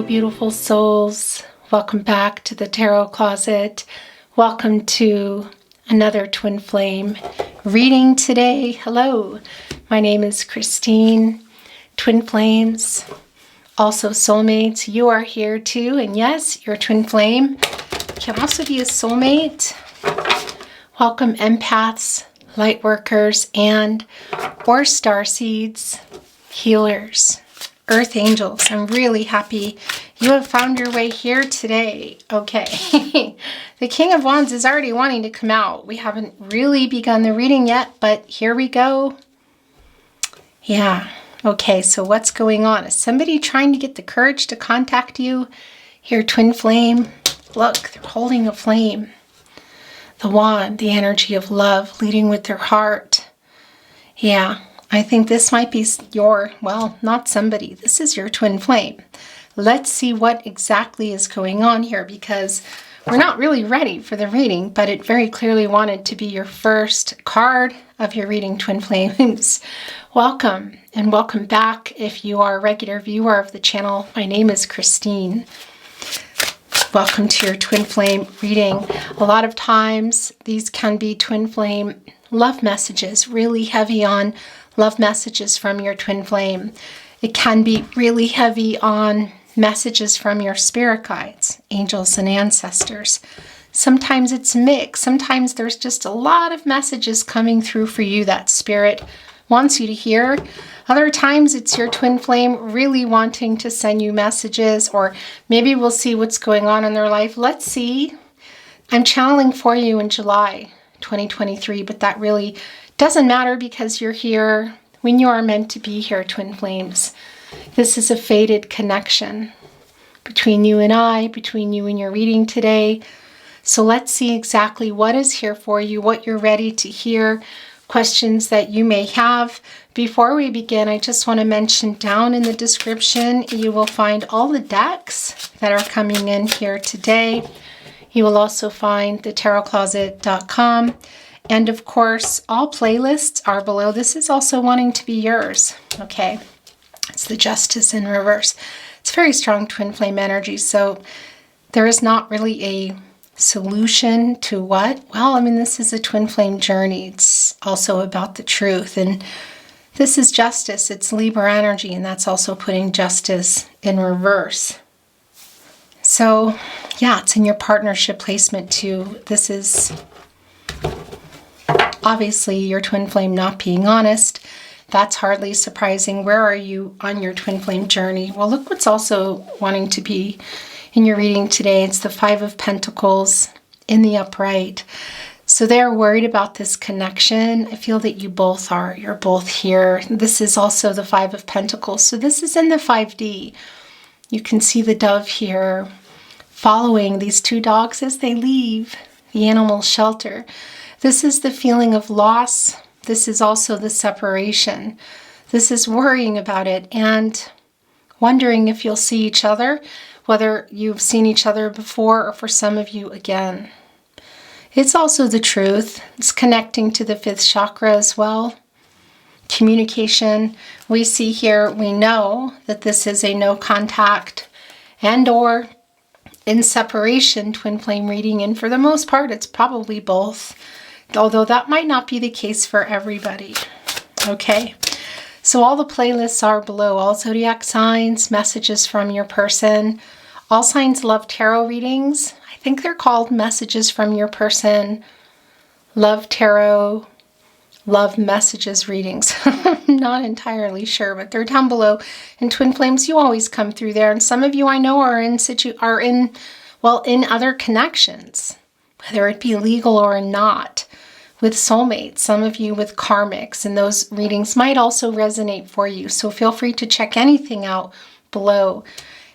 beautiful souls. Welcome back to the Tarot Closet. Welcome to another Twin Flame reading today. Hello, my name is Christine. Twin Flames, also soulmates, you are here too. And yes, your twin flame can also be a soulmate. Welcome empaths, light workers, and or starseeds, healers, earth angels. I'm really happy you have found your way here today. Okay, the King of Wands is already wanting to come out. We haven't really begun the reading yet, but here we go. Yeah, okay, so what's going on? Is somebody trying to get the courage to contact you? Here, twin flame. Look, they're holding a flame. The wand, the energy of love, leading with their heart. Yeah, I think this might be your, well, not somebody. This is your twin flame. Let's see what exactly is going on here, because we're not really ready for the reading, but it very clearly wanted to be your first card of your reading, twin flames. Welcome, and welcome back if you are a regular viewer of the channel. My name is Christine. Welcome to your twin flame reading. A lot of times these can be twin flame love messages, really heavy on love messages from your twin flame. It can be really heavy on messages from your spirit guides, angels and ancestors. Sometimes it's mixed. Sometimes there's just a lot of messages coming through for you that spirit wants you to hear. Other times it's your twin flame really wanting to send you messages, or maybe we'll see what's going on in their life. Let's see. I'm channeling for you in July 2023, but that really doesn't matter because you're here when you are meant to be here, twin flames. This is a fated connection between you and I, between you and your reading today. So let's see exactly what is here for you, what you're ready to hear, questions that you may have. Before we begin, I just want to mention down in the description, you will find all the decks that are coming in here today. You will also find the tarotcloset.com. And of course, all playlists are below. This is also wanting to be yours, okay? It's the Justice in reverse. It's very strong twin flame energy, so there is not really a solution to what? Well, I mean, this is a twin flame journey. It's also about the truth, and this is justice. It's Libra energy, and that's also putting justice in reverse. So, yeah, it's in your partnership placement too. This is obviously your twin flame not being honest. That's hardly surprising. Where are you on your twin flame journey? Well, look what's also wanting to be in your reading today. It's the Five of Pentacles in the upright. So they're worried about this connection. I feel that you both are. You're both here. This is also the Five of Pentacles. So this is in the 5D. You can see the dove here following these two dogs as they leave the animal shelter. This is the feeling of loss. This is also the separation. This is worrying about it and wondering if you'll see each other, whether you've seen each other before or for some of you again. It's also the truth. It's connecting to the 5th chakra as well. Communication. We see here, we know that this is a no contact and or in separation twin flame reading, and for the most part it's probably both, although that might not be the case for everybody. Okay, so all the playlists are below. All zodiac signs, messages from your person. All signs love tarot readings. I think they're called messages from your person, love tarot, love messages readings. I'm not entirely sure, but they're down below. And twin flames, you always come through there. And some of you I know are in other connections, whether it be legal or not, with soulmates. Some of you with karmics, and those readings might also resonate for you. So feel free to check anything out below.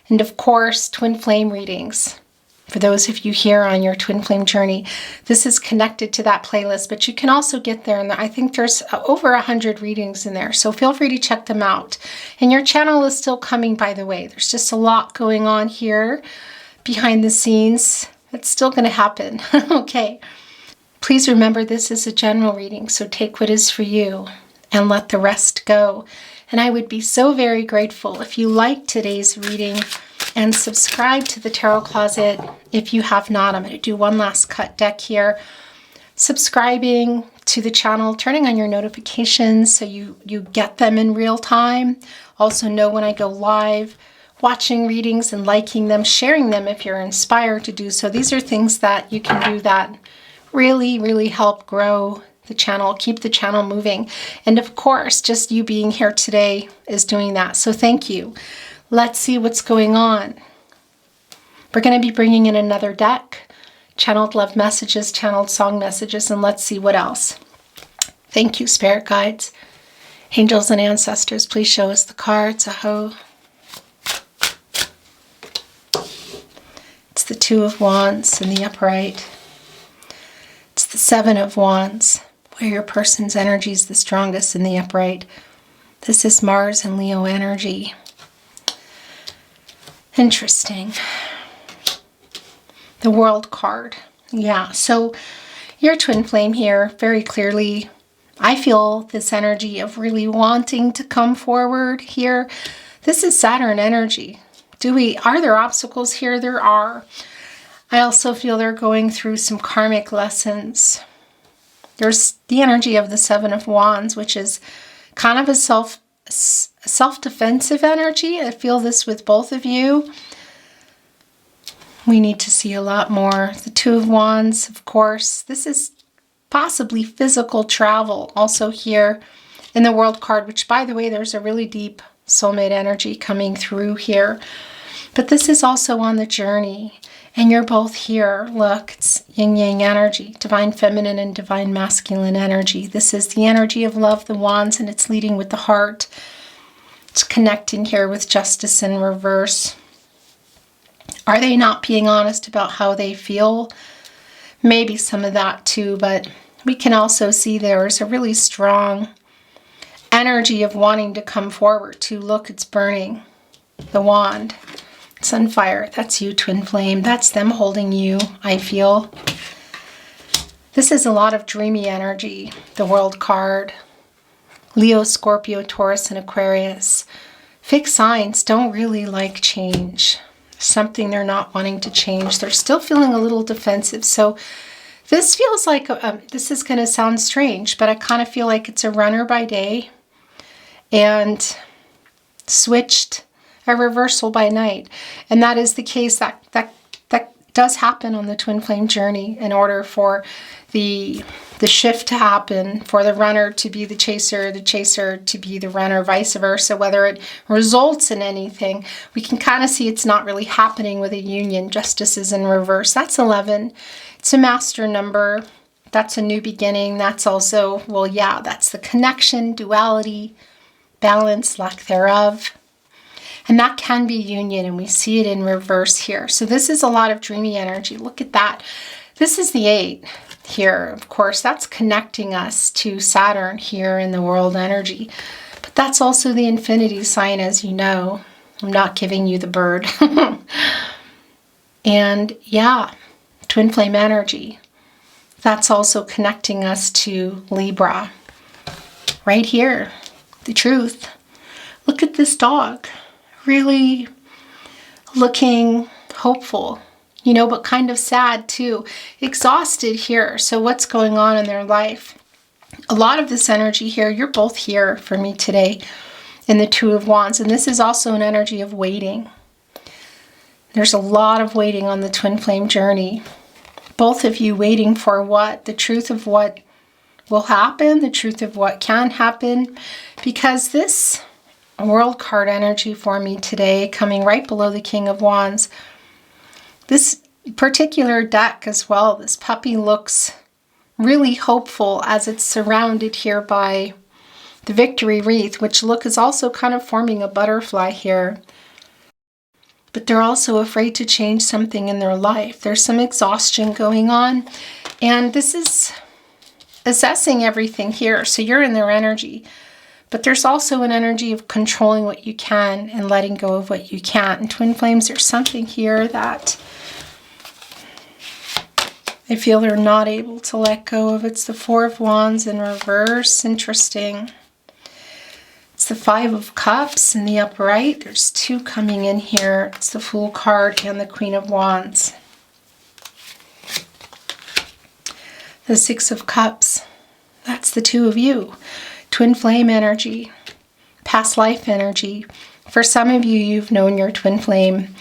And of course, twin flame readings. For those of you here on your twin flame journey, this is connected to that playlist, but you can also get there. And I think there's over 100 readings in there. So feel free to check them out. And your channel is still coming, by the way. There's just a lot going on here behind the scenes. It's still going to happen. Okay. Please remember this is a general reading, so take what is for you and let the rest go. And I would be so very grateful if you liked today's reading and subscribe to the Tarot Closet if you have not. I'm going to do one last cut deck here. Subscribing to the channel, turning on your notifications so you get them in real time. Also know when I go live, watching readings and liking them, sharing them if you're inspired to do so. These are things that you can do that really, really help grow the channel, keep the channel moving. And of course, just you being here today is doing that. So thank you. Let's see what's going on. We're going to be bringing in another deck. Channeled love messages, channeled song messages, and let's see what else. Thank you, spirit guides, angels, and ancestors. Please show us the cards. Aho. It's the Two of Wands in the upright. It's the Seven of Wands, where your person's energy is the strongest in the upright. This is Mars and Leo energy. Interesting. The World card. Yeah, so your twin flame here, very clearly, I feel this energy of really wanting to come forward here. This is Saturn energy. Are there obstacles here? There are. I also feel they're going through some karmic lessons. There's the energy of the Seven of Wands, which is kind of a self-defensive energy. I feel this with both of you. We need to see a lot more. The Two of Wands, of course. This is possibly physical travel also here in the World card, which, by the way, there's a really deep soulmate energy coming through here. But this is also on the journey. And you're both here. Look, it's yin-yang energy, divine feminine and divine masculine energy. This is the energy of love, the wands, and it's leading with the heart. It's connecting here with justice in reverse. Are they not being honest about how they feel? Maybe some of that too, but we can also see there's a really strong energy of wanting to come forward to look, it's burning. The wand. It's on fire. That's you, twin flame. That's them holding you, I feel. This is a lot of dreamy energy. The World card. Leo, Scorpio, Taurus, and Aquarius. Fixed signs don't really like change. Something they're not wanting to change. They're still feeling a little defensive. So this feels like, this is going to sound strange, but I kind of feel like it's a runner by day and switched a reversal by night. And that is the case that does happen on the twin flame journey in order for the shift to happen, for the runner to be the chaser to be the runner, vice versa. Whether it results in anything, we can kind of see it's not really happening with a union. Justice is in reverse. That's 11. It's a master number. That's a new beginning. That's also, well, yeah, that's the connection, duality, balance, lack thereof. And that can be union, and we see it in reverse here. So this is a lot of dreamy energy. Look at that. This is the 8 here. Of course, that's connecting us to Saturn here in the world energy. But that's also the infinity sign, as you know. I'm not giving you the bird. And yeah, twin flame energy. That's also connecting us to Libra. Right here, the truth. Look at this dog. Really looking hopeful, you know, but kind of sad too. Exhausted here. So what's going on in their life? A lot of this energy here, you're both here for me today in the Two of Wands. And this is also an energy of waiting. There's a lot of waiting on the twin flame journey. Both of you waiting for what? The truth of what will happen, the truth of what can happen. Because this World card energy for me today, coming right below the King of Wands. This particular deck as well, this puppy looks really hopeful as it's surrounded here by the victory wreath, which look is also kind of forming a butterfly here. But they're also afraid to change something in their life. There's some exhaustion going on, and this is assessing everything here. So you're in their energy. But there's also an energy of controlling what you can and letting go of what you can't. And twin flames, there's something here that I feel they're not able to let go of. It's the Four of Wands in reverse. Interesting. It's the Five of Cups in the upright. There's two coming in here. It's the Fool card and the Queen of Wands. The Six of Cups. That's the two of you. Twin flame energy. Past life energy. For some of you, you've known your twin flame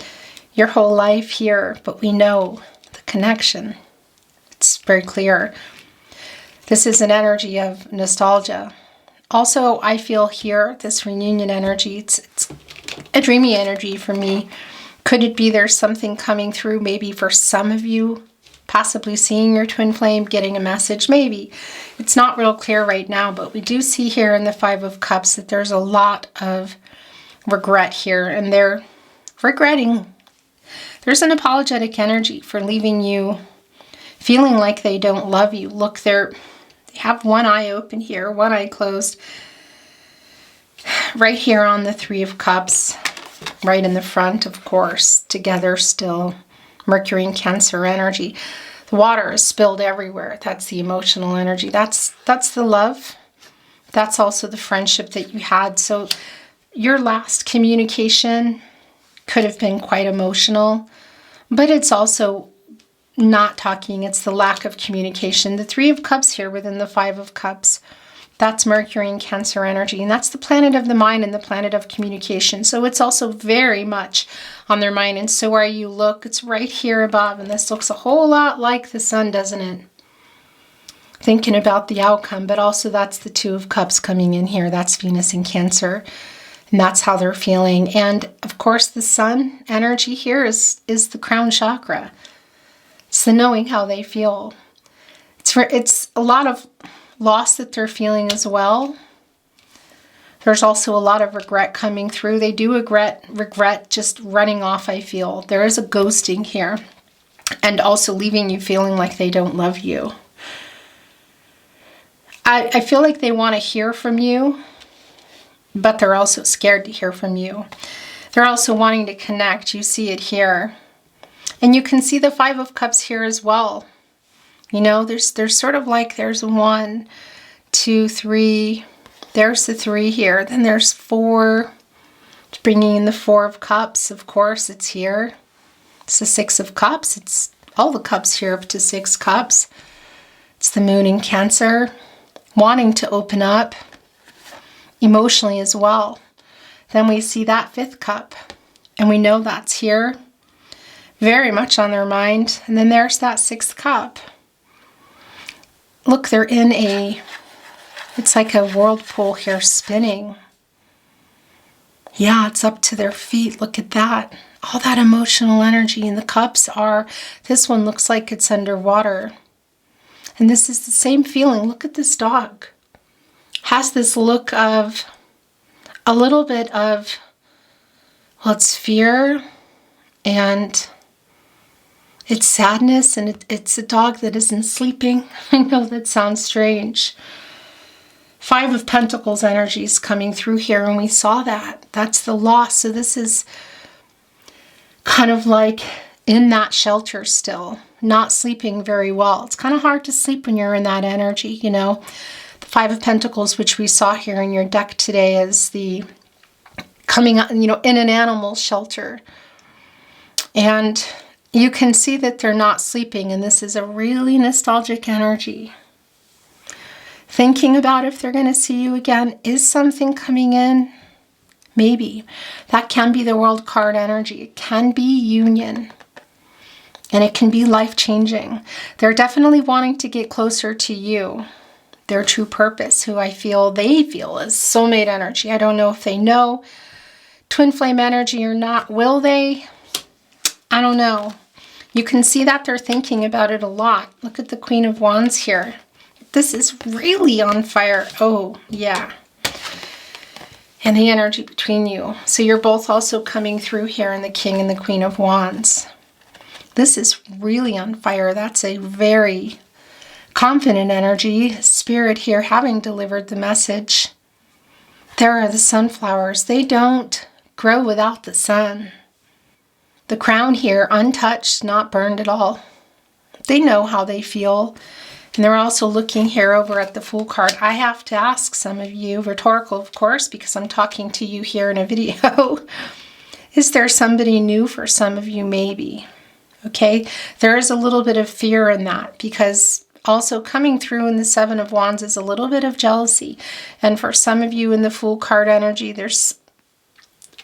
your whole life here, but we know the connection. It's very clear. This is an energy of nostalgia. Also, I feel here, this reunion energy, it's a dreamy energy for me. Could it be there's something coming through, maybe for some of you, possibly seeing your twin flame, getting a message, maybe. It's not real clear right now, but we do see here in the Five of Cups that there's a lot of regret here, and they're regretting. There's an apologetic energy for leaving you feeling like they don't love you. Look, they have one eye open here, one eye closed. Right here on the Three of Cups, right in the front, of course, together still. Mercury and Cancer energy. The water is spilled everywhere. That's the emotional energy. That's the love. That's also the friendship that you had. So your last communication could have been quite emotional, but it's also not talking. It's the lack of communication. The Three of Cups here within the Five of Cups, that's Mercury and Cancer energy, and that's the planet of the mind and the planet of communication. So it's also very much on their mind, and so are you. Look, it's right here above, and this looks a whole lot like the sun, doesn't it? Thinking about the outcome, but also that's the Two of Cups coming in here. That's Venus in Cancer, and that's how they're feeling. And of course, the sun energy here is the crown chakra. It's the knowing how they feel. It's a lot of loss that they're feeling as well. There's also a lot of regret coming through. They do regret just running off, I feel. There is a ghosting here, and also leaving you feeling like they don't love you. I feel like they want to hear from you, but they're also scared to hear from you. They're also wanting to connect. You see it here. And you can see the Five of Cups here as well. You know, there's sort of like there's 1, 2, 3. There's the 3 here. Then there's 4. It's bringing in the Four of Cups. Of course, it's here. It's the Six of Cups. It's all the cups here up to 6 cups. It's the Moon in Cancer. Wanting to open up emotionally as well. Then we see that 5th cup. And we know that's here. Very much on their mind. And then there's that 6th cup. Look, they're in it's like a whirlpool here spinning. Yeah, it's up to their feet. Look at that. All that emotional energy. And the cups this one looks like it's underwater. And this is the same feeling. Look at this dog. Has this look of a little bit of, well, it's fear and it's sadness, and it's a dog that isn't sleeping. I know that sounds strange. Five of Pentacles energy is coming through here, and we saw that. That's the loss. So this is kind of like in that shelter still, not sleeping very well. It's kind of hard to sleep when you're in that energy, you know. The Five of Pentacles, which we saw here in your deck today, is the coming, you know, in an animal shelter. And you can see that they're not sleeping, and this is a really nostalgic energy. Thinking about if they're going to see you again. Is something coming in? Maybe. That can be the World card energy. It can be union. And it can be life-changing. They're definitely wanting to get closer to you. Their true purpose, who they feel is soulmate energy. I don't know if they know twin flame energy or not. Will they? I don't know. You can see that they're thinking about it a lot. Look at the Queen of Wands here. This is really on fire. Oh, yeah. And the energy between you. So you're both also coming through here in the King and the Queen of Wands. This is really on fire. That's a very confident energy. Spirit here having delivered the message. There are the sunflowers. They don't grow without the sun. The crown here, untouched, not burned at all. They know how they feel. And they're also looking here over at the Fool card. I have to ask some of you, rhetorical of course, because I'm talking to you here in a video. Is there somebody new for some of you? Maybe. Okay, there is a little bit of fear in that, because also coming through in the Seven of Wands is a little bit of jealousy. And for some of you in the Fool card energy, there's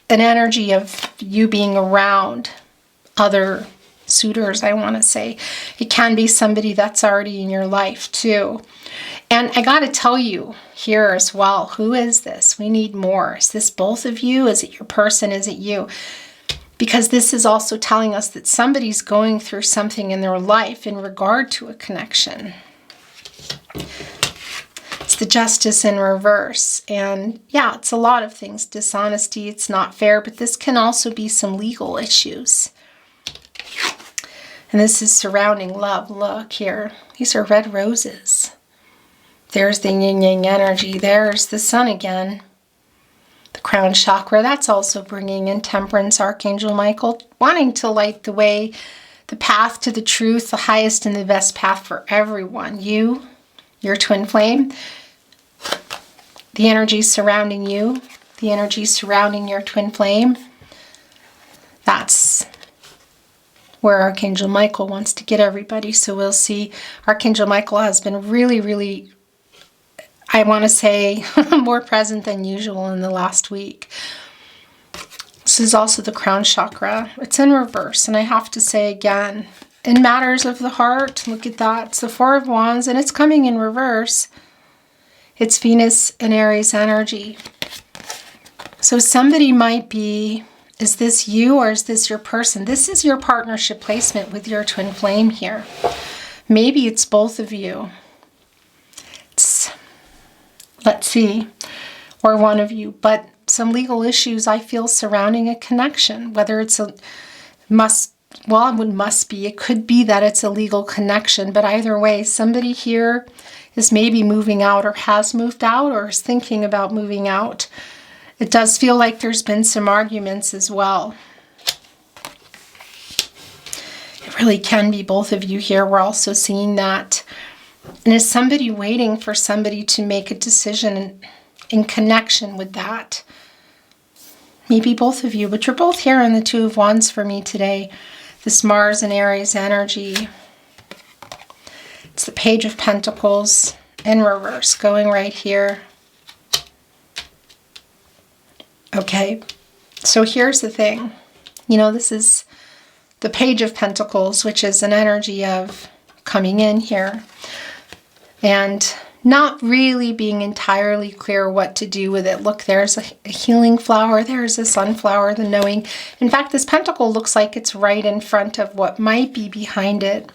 an energy of you being around other suitors, I want to say. It can be somebody that's already in your life too. And I got to tell you here as well, who is this? We need more. Is this both of you? Is it your person? Is it you? Because this is also telling us that somebody's going through something in their life in regard to a connection. It's the Justice in reverse. And yeah, it's a lot of things. Dishonesty, it's not fair, but this can also be some legal issues. And this is surrounding love. Look here. These are red roses. There's the yin yang energy. There's the sun again. The crown chakra. That's also bringing in temperance. Archangel Michael wanting to light the way, the path to the truth, the highest and the best path for everyone. You, your twin flame, the energy surrounding you, the energy surrounding your twin flame. That's where Archangel Michael wants to get everybody. So we'll see. Archangel Michael has been really, I want to say, more present than usual in the last week. This is also the crown chakra. It's in reverse. And I have to say again, in matters of the heart, look at that. It's the Four of Wands and it's coming in reverse. It's Venus and Aries energy. So somebody might be, is this you or is this your person? This is your partnership placement with your twin flame here. Maybe it's both of you. Let's see, or one of you, but some legal issues I feel surrounding a connection, whether it's it must be, it could be that it's a legal connection, but either way, somebody here is maybe moving out or has moved out or is thinking about moving out. It does feel like there's been some arguments as well. It really can be both of you here. We're also seeing that. And is somebody waiting for somebody to make a decision in connection with that? Maybe both of you, but you're both here in the Two of Wands for me today. This Mars and Aries energy. It's the Page of Pentacles in reverse, going right here. Okay, so here's the thing. You know, this is the Page of Pentacles, which is an energy of coming in here and not really being entirely clear what to do with it. Look, there's a healing flower, there's a sunflower, the knowing. In fact, this pentacle looks like it's right in front of what might be behind it,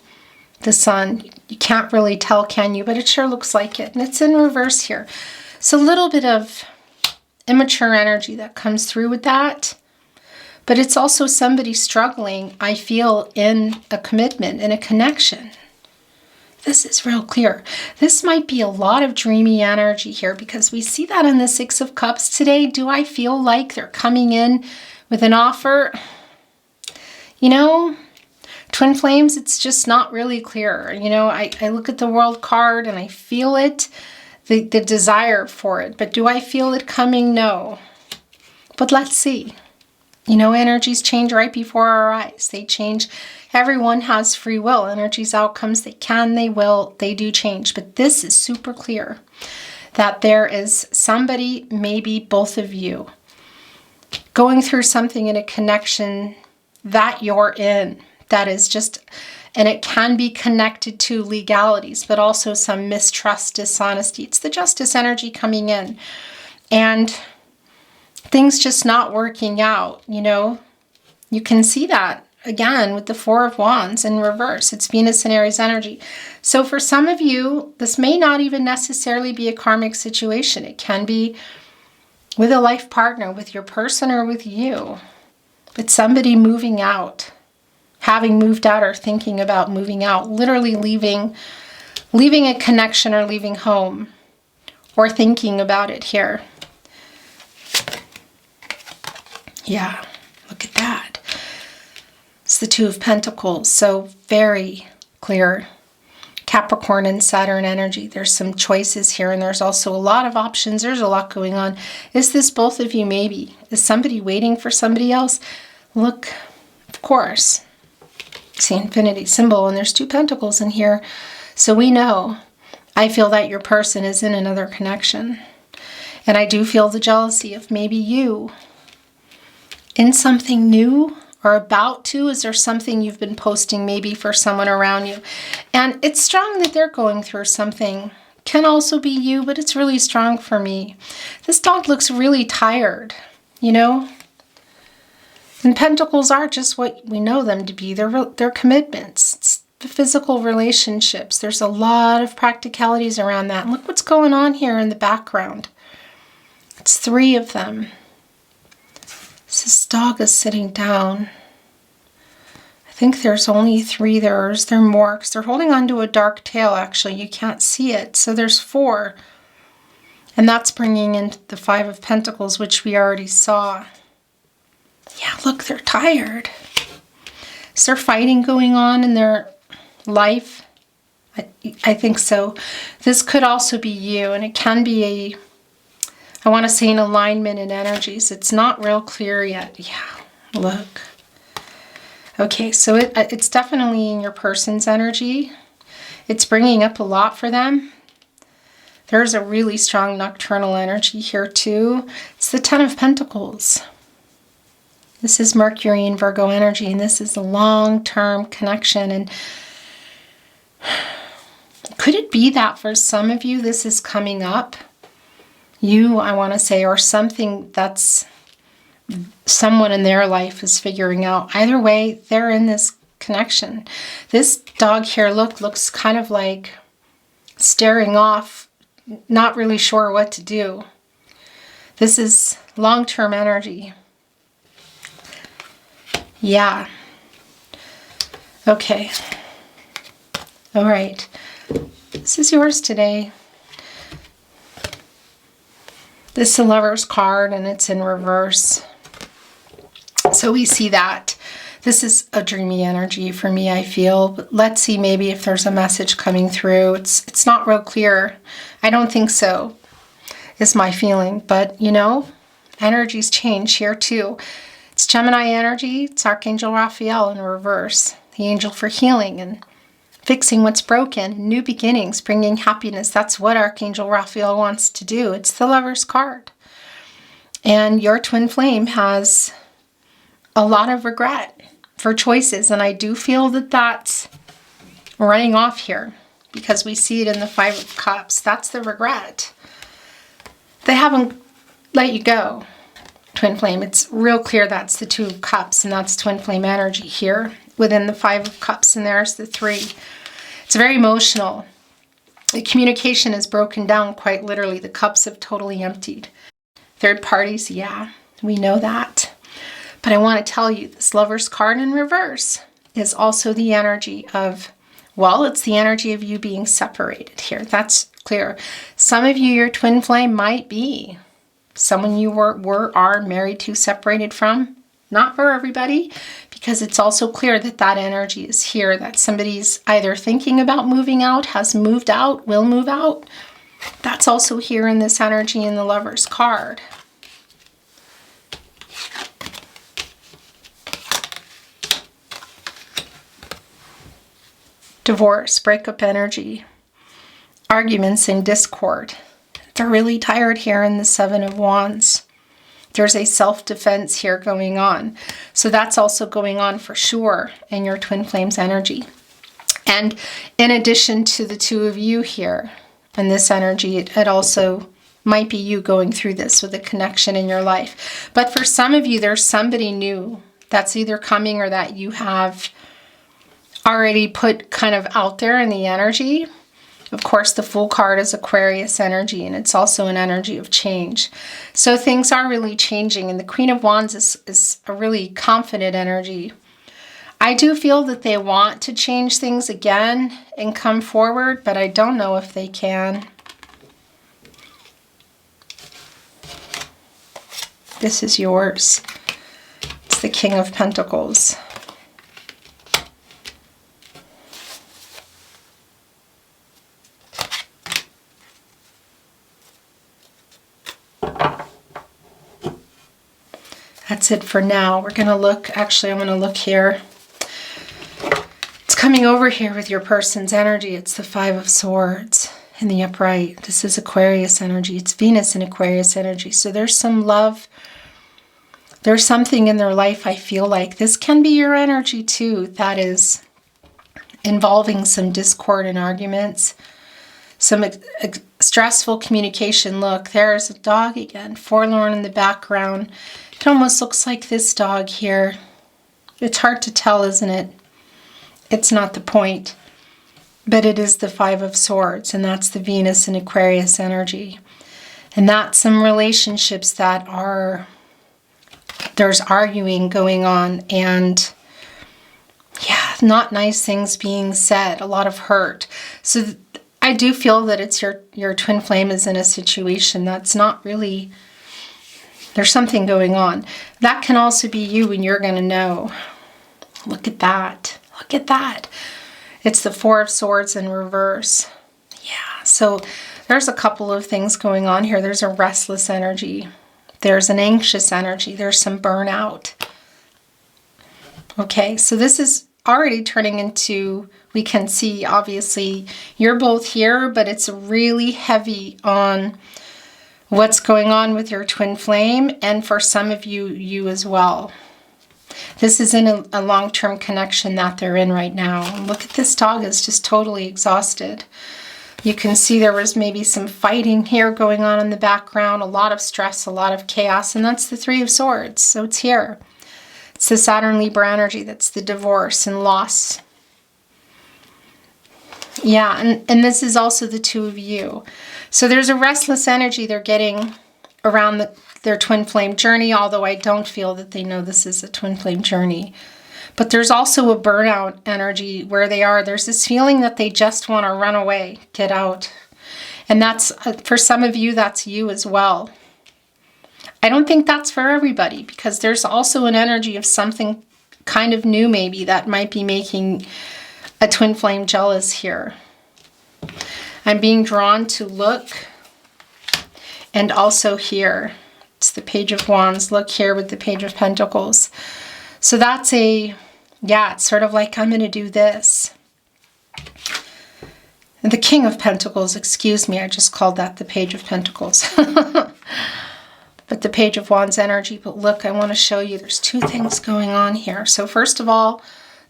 the sun. You can't really tell, can you? But it sure looks like it. And it's in reverse here. So a little bit of immature energy that comes through with that. But it's also somebody struggling, I feel, in a commitment, in a connection. This is real clear. This might be a lot of dreamy energy here because we see that in the Six of Cups today. Do I feel like they're coming in with an offer? You know, twin flames, it's just not really clear. You know, I look at the World card and I feel it, the desire for it. But do I feel it coming? No. But let's see. You know, energies change right before our eyes. They change. Everyone has free will. Energies, outcomes, they can, they will, they do change. But this is super clear that there is somebody, maybe both of you, going through something in a connection that you're in that is just, and it can be connected to legalities, but also some mistrust, dishonesty. It's the Justice energy coming in. And things just not working out, you know. You can see that again with the Four of Wands in reverse. It's Venus and Aries energy. So for some of you, this may not even necessarily be a karmic situation. It can be with a life partner, with your person, or with you. But somebody moving out, having moved out or thinking about moving out, literally leaving a connection or leaving home, or thinking about it here. Yeah, look at that. It's the Two of Pentacles, so very clear. Capricorn and Saturn energy. There's some choices here, and there's also a lot of options. There's a lot going on. Is this both of you maybe? Is somebody waiting for somebody else? Look, of course. It's the infinity symbol, and there's 2 pentacles in here. So we know. I feel that your person is in another connection. And I do feel the jealousy of maybe you in something new or about to. Is there something you've been posting maybe for someone around you? And it's strong that they're going through something. Can also be you, but it's really strong for me. This dog looks really tired, you know? And pentacles are just what we know them to be. They're commitments. It's the physical relationships. There's a lot of practicalities around that. And look what's going on here in the background. It's 3 of them. This dog is sitting down. I think there's only 3. There are more because they're holding on to a dark tail, actually. You can't see it. So there's 4. And that's bringing in the 5 of Pentacles, which we already saw. Yeah, look, they're tired. Is there fighting going on in their life? I think so. This could also be you, and it can be I want to say an alignment in energies. It's not real clear yet. Yeah, look. Okay, so it's definitely in your person's energy. It's bringing up a lot for them. There's a really strong nocturnal energy here too. It's the 10 of Pentacles. This is Mercury and Virgo energy, and this is a long-term connection. And could it be that for some of you this is coming up? You, I want to say, or something that's someone in their life is figuring out. Either way, they're in this connection. This dog here, looks kind of like staring off, not really sure what to do. This is long-term energy. Yeah. Okay. All right. This is yours today. This is the Lover's card, and it's in reverse. So we see that. This is a dreamy energy for me, I feel. But let's see maybe if there's a message coming through. It's not real clear. I don't think so, is my feeling. But, you know, energies change here too. It's Gemini energy. It's Archangel Raphael in reverse. The angel for healing and fixing what's broken, new beginnings, bringing happiness. That's what Archangel Raphael wants to do. It's the Lover's card. And your twin flame has a lot of regret for choices. And I do feel that that's running off here because we see it in the 5 of Cups. That's the regret. They haven't let you go, twin flame. It's real clear that's the 2 of Cups, and that's twin flame energy here within the 5 of Cups, and there's the 3. It's very emotional. The communication is broken down quite literally. The cups have totally emptied. Third parties, yeah, we know that. But I want to tell you, this Lover's card in reverse is also the energy of, well, it's the energy of you being separated here. That's clear. Some of you, your twin flame might be someone you are married to, separated from. Not for everybody, because it's also clear that that energy is here, that somebody's either thinking about moving out, has moved out, will move out. That's also here in this energy in the Lover's card. Divorce, breakup energy, arguments and discord. They're really tired here in the 7 of Wands. There's a self-defense here going on. So that's also going on for sure in your twin flame's energy. And in addition to the 2 of you here in this energy, it also might be you going through this with a connection in your life. But for some of you, there's somebody new that's either coming or that you have already put kind of out there in the energy. Of course, the Fool card is Aquarius energy, and it's also an energy of change. So things are really changing, and the Queen of Wands is a really confident energy. I do feel that they want to change things again and come forward, but I don't know if they can. This is yours. It's the King of Pentacles. That's it for now. We're going to look, actually I'm going to look here. It's coming over here with your person's energy. It's the Five of Swords in the upright. This is Aquarius energy. It's Venus in Aquarius energy. So there's some love. There's something in their life, I feel like. This can be your energy too. That is involving some discord and arguments. Some stressful communication. Look, there's a dog again. Forlorn in the background. It almost looks like this dog here. It's hard to tell, isn't it? It's not the point. But it is the Five of Swords, and that's the Venus and Aquarius energy. And that's some relationships that are, there's arguing going on, and yeah, not nice things being said, a lot of hurt. So I do feel that it's your twin flame is in a situation that's not really, there's something going on. That can also be you, and you're going to know. Look at that. Look at that. It's the Four of Swords in reverse. Yeah, so there's a couple of things going on here. There's a restless energy. There's an anxious energy. There's some burnout. Okay, so this is already turning into, we can see, obviously, you're both here, but it's really heavy on what's going on with your twin flame, and for some of you, you as well. This is in a long-term connection that they're in right now. Look at this dog, is just totally exhausted. You can see there was maybe some fighting here going on in the background, a lot of stress, a lot of chaos, and that's the Three of Swords, so it's here. It's the Saturn Libra energy, that's the divorce and loss. Yeah, and this is also the two of you. So there's a restless energy they're getting around their twin flame journey, although I don't feel that they know this is a twin flame journey. But there's also a burnout energy where they are. There's this feeling that they just want to run away, get out. And that's, for some of you, that's you as well. I don't think that's for everybody, because there's also an energy of something kind of new maybe that might be making a twin flame jealous here. I'm being drawn to look, and also here. It's the Page of Wands. Look here with the Page of Pentacles. So that's a, yeah, it's sort of like, I'm going to do this. And the King of Pentacles, excuse me, I just called that the Page of Pentacles. But the Page of Wands energy. But look, I want to show you there's two things going on here. So first of all,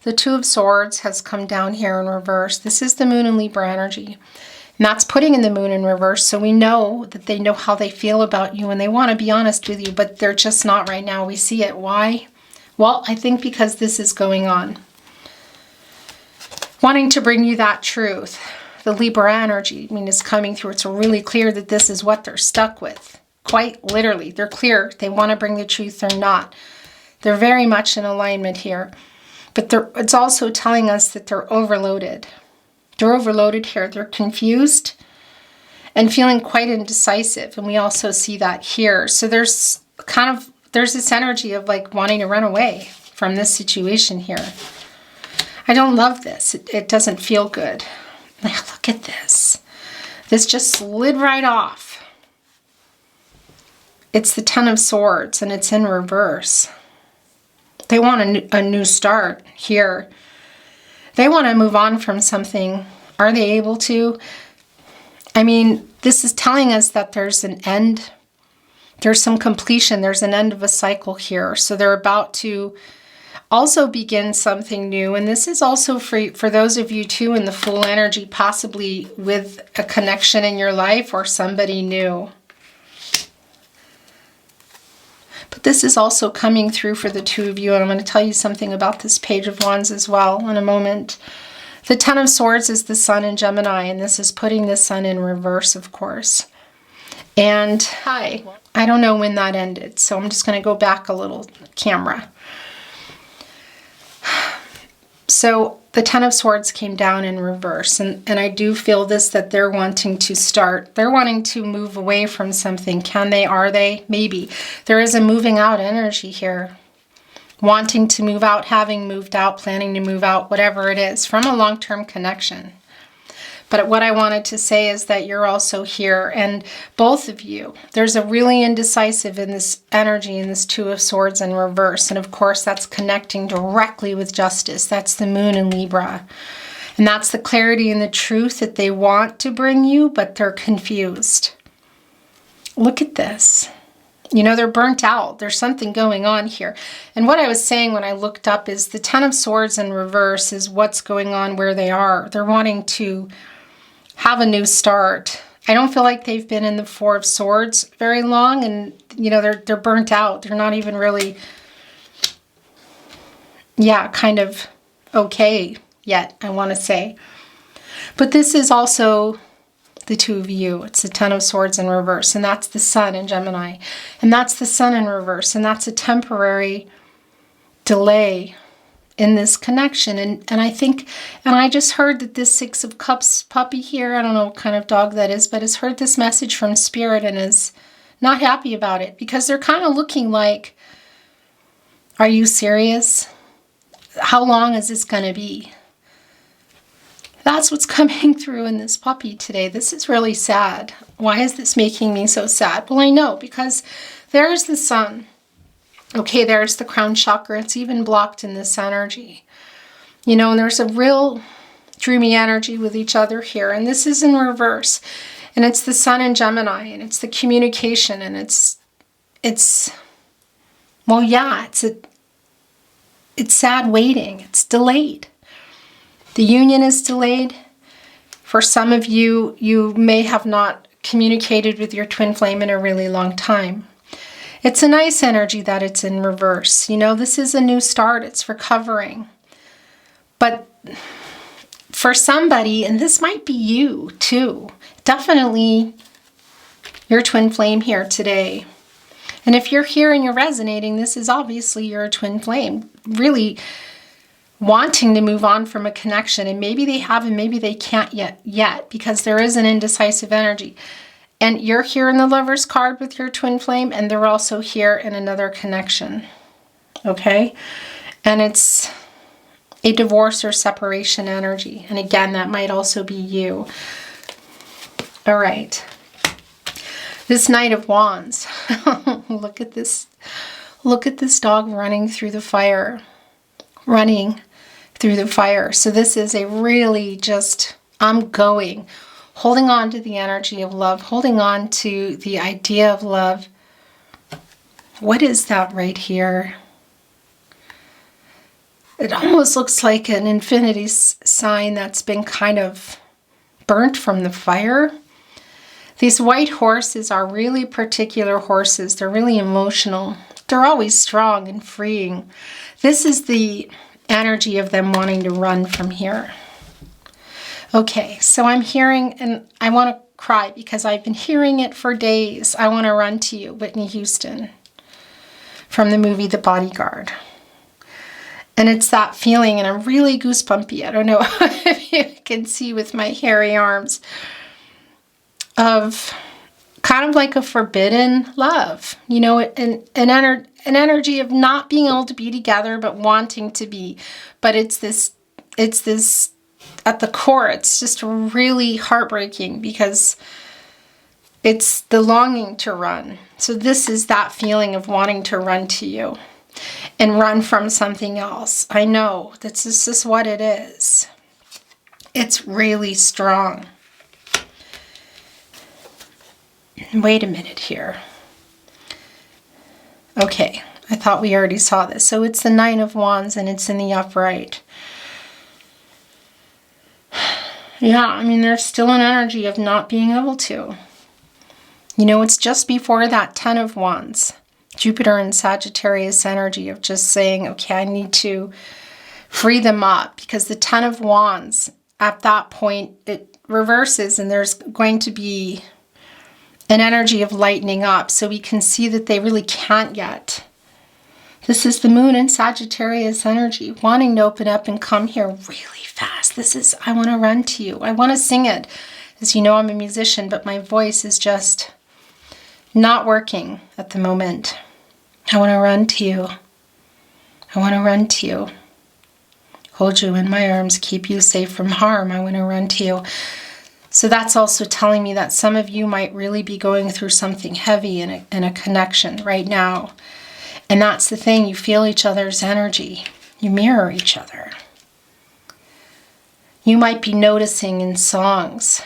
the Two of Swords has come down here in reverse. This is the Moon and Libra energy. And that's putting in the Moon in reverse. So we know that they know how they feel about you and they want to be honest with you, but they're just not right now. We see it. Why? Well, I think because this is going on. Wanting to bring you that truth. The Libra energy, I mean, is coming through. It's really clear that this is what they're stuck with. Quite literally. They're clear. They want to bring the truth. They're not. They're very much in alignment here. But it's also telling us that they're overloaded. They're overloaded here. They're confused and feeling quite indecisive. And we also see that here. So there's this energy of like wanting to run away from this situation here. I don't love this. It doesn't feel good. Look at this. This just slid right off. It's the Ten of Swords and it's in reverse. They want a new start here. They want to move on from something. Are they able to? I mean, this is telling us that there's an end. There's some completion. There's an end of a cycle here. So they're about to also begin something new. And this is also for those of you too in the Fool energy, possibly with a connection in your life or somebody new. But this is also coming through for the two of you, and I'm going to tell you something about this Page of Wands as well in a moment. The Ten of Swords is the Sun in Gemini, and this is putting the Sun in reverse, of course. And I don't know when that ended, so I'm just going to go back a little camera. So the Ten of Swords came down in reverse, and I do feel this, that they're wanting to start. They're wanting to move away from something. Can they? Are they? Maybe. There is a moving out energy here. Wanting to move out, having moved out, planning to move out, whatever it is, from a long-term connection. But what I wanted to say is that you're also here, and both of you, there's a really indecisive in this energy, in this Two of Swords in reverse. And of course, that's connecting directly with justice. That's the moon in Libra. And that's the clarity and the truth that they want to bring you, but they're confused. Look at this. You know, they're burnt out. There's something going on here. And what I was saying when I looked up is the Ten of Swords in reverse is what's going on where they are. They're wanting to have a new start. I don't feel like they've been in the Four of Swords very long, and you know, they're burnt out. They're not even really, kind of okay yet, I want to say. But this is also the two of you. It's the Ten of Swords in reverse, and that's the Sun in Gemini, and that's the Sun in reverse, and that's a temporary delay in this connection. And I think, and I just heard that this Six of Cups puppy here, I don't know what kind of dog that is, but has heard this message from Spirit and is not happy about it, because they're kind of looking like, are you serious? How long is this going to be? That's what's coming through in this puppy today. This is really sad. Why is this making me so sad? Well, I know, because there's the Sun. Okay, there's the crown chakra. It's even blocked in this energy. You know, and there's a real dreamy energy with each other here. And this is in reverse. And it's the Sun in Gemini. And it's the communication. And it's sad waiting. It's delayed. The union is delayed. For some of you, you may have not communicated with your twin flame in a really long time. It's a nice energy that it's in reverse. You know, this is a new start. It's recovering. But for somebody, and this might be you too, definitely your twin flame here today. And if you're here and you're resonating, this is obviously your twin flame, really wanting to move on from a connection. And maybe they have and maybe they can't yet, because there is an indecisive energy. And you're here in the Lover's card with your twin flame, and they're also here in another connection, okay? And it's a divorce or separation energy. And again, that might also be you. All right. This Knight of Wands. Look at this. Look at this dog running through the fire. Running through the fire. So this is a really just, I'm going. Holding on to the energy of love, holding on to the idea of love. What is that right here? It almost looks like an infinity sign that's been kind of burnt from the fire. These white horses are really particular horses. They're really emotional. They're always strong and freeing. This is the energy of them wanting to run from here. Okay, so I'm hearing, and I want to cry because I've been hearing it for days. I want to run to you, Whitney Houston, from the movie The Bodyguard. And it's that feeling, and I'm really goosebumpy. I don't know if you can see with my hairy arms, of kind of like a forbidden love, you know, an energy of not being able to be together, but wanting to be. But it's this, at the core, it's just really heartbreaking because it's the longing to run. So this is that feeling of wanting to run to you and run from something else. I know this is what it is. It's really strong. Wait a minute here. Okay, I thought we already saw this. So it's the Nine of Wands and it's in the upright. Yeah, I mean, there's still an energy of not being able to. You know, it's just before that Ten of Wands. Jupiter and Sagittarius energy of just saying, okay, I need to free them up, because the Ten of Wands, at that point, it reverses and there's going to be an energy of lightening up, so we can see that they really can't yet. This is the Moon in Sagittarius energy, wanting to open up and come here really fast. This is, I want to run to you. I want to sing it. As you know, I'm a musician, but my voice is just not working at the moment. I want to run to you. I want to run to you. Hold you in my arms, keep you safe from harm. I want to run to you. So that's also telling me that some of you might really be going through something heavy in a connection right now. And that's the thing, you feel each other's energy. You mirror each other. You might be noticing in songs.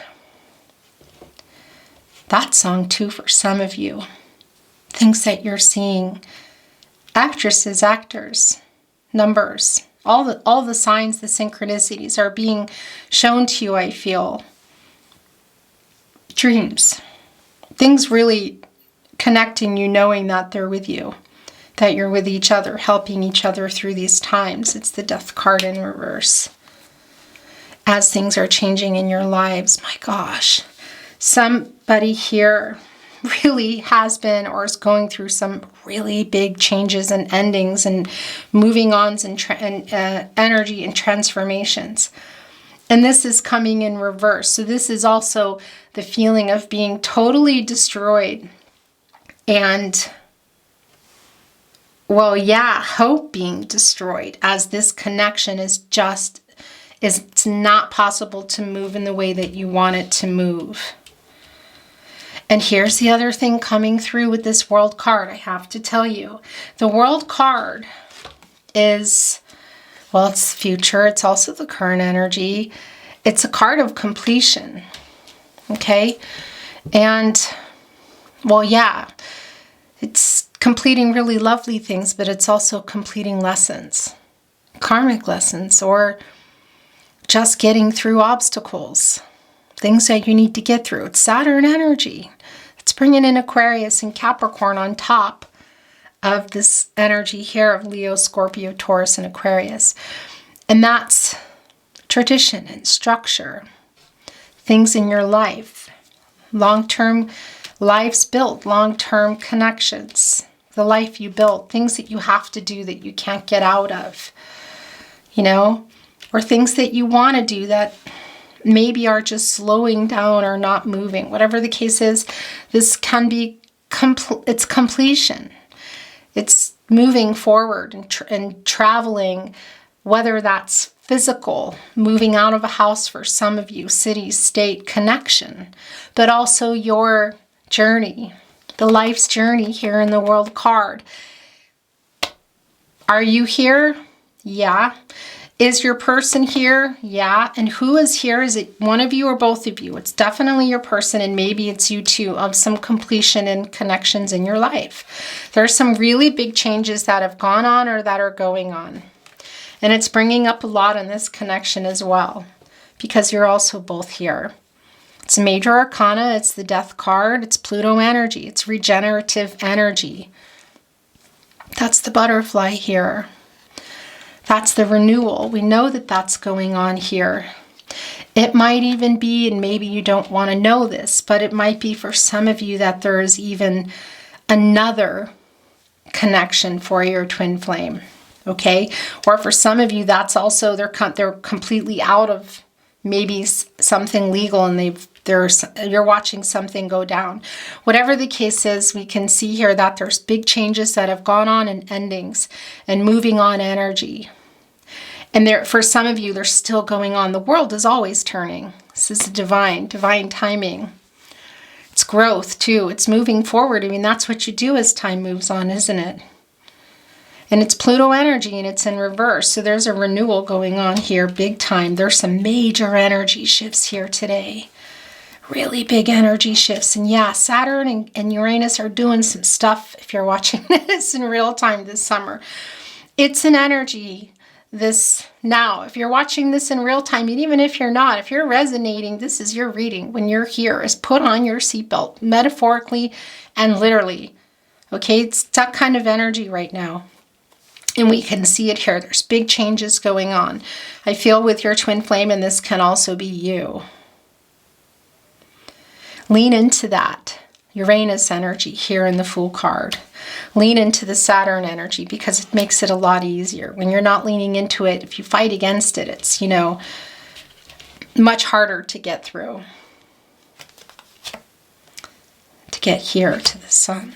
That song too for some of you. Things that you're seeing. Actresses, actors, numbers. All the signs, the synchronicities are being shown to you, I feel. Dreams. Things really connecting you, knowing that they're with you. That you're with each other, helping each other through these times. It's the Death card in reverse. As things are changing in your lives, my gosh. Somebody here really has been or is going through some really big changes and endings and moving ons and energy and transformations. And this is coming in reverse. So this is also the feeling of being totally destroyed. And, well, yeah, hope being destroyed as this connection is it's not possible to move in the way that you want it to move. And here's the other thing coming through with this World card, I have to tell you. The World card is, well, it's the future. It's also the current energy. It's a card of completion. Okay? And, well, yeah, it's completing really lovely things, but it's also completing lessons. Karmic lessons, or just getting through obstacles. Things that you need to get through. It's Saturn energy. It's bringing in Aquarius and Capricorn on top of this energy here of Leo, Scorpio, Taurus, and Aquarius. And that's tradition and structure. Things in your life. Long-term lives built. Long-term connections. The life you built. Things that you have to do that you can't get out of. You know? Or things that you want to do that maybe are just slowing down or not moving. Whatever the case is, this can be it's completion. It's moving forward and traveling, whether that's physical, moving out of a house for some of you, city, state, connection, but also your journey, the life's journey here in the World card. Are you here? Yeah. Is your person here? Yeah. And who is here? Is it one of you or both of you? It's definitely your person, and maybe it's you too, of some completion and connections in your life. There are some really big changes that have gone on or that are going on. And it's bringing up a lot in this connection as well, because you're also both here. It's Major Arcana. It's the Death card. It's Pluto energy. It's regenerative energy. That's the butterfly here. That's the renewal. We know that that's going on here. It might even be, and maybe you don't want to know this, but it might be for some of you that there is even another connection for your twin flame, okay? Or for some of you, that's also, they're completely out of maybe something legal, and you're watching something go down. Whatever the case is, we can see here that there's big changes that have gone on and endings and moving on energy. And there, for some of you, they're still going on. The world is always turning. This is divine timing. It's growth too. It's moving forward. I mean, that's what you do as time moves on, isn't it? And it's Pluto energy, and it's in reverse. So there's a renewal going on here, big time. There's some major energy shifts here today. Really big energy shifts. And yeah, Saturn and Uranus are doing some stuff if you're watching this in real time this summer. It's an energy this now. If you're watching this in real time, and even if you're not, if you're resonating, this is your reading. When you're here, is put on your seatbelt, metaphorically and literally. Okay, it's that kind of energy right now. And we can see it here. There's big changes going on. I feel with your twin flame, and this can also be you. Lean into that Uranus energy here in the Fool card. Lean into the Saturn energy, because it makes it a lot easier. When you're not leaning into it, if you fight against it, it's, much harder to get through. To get here to the sun.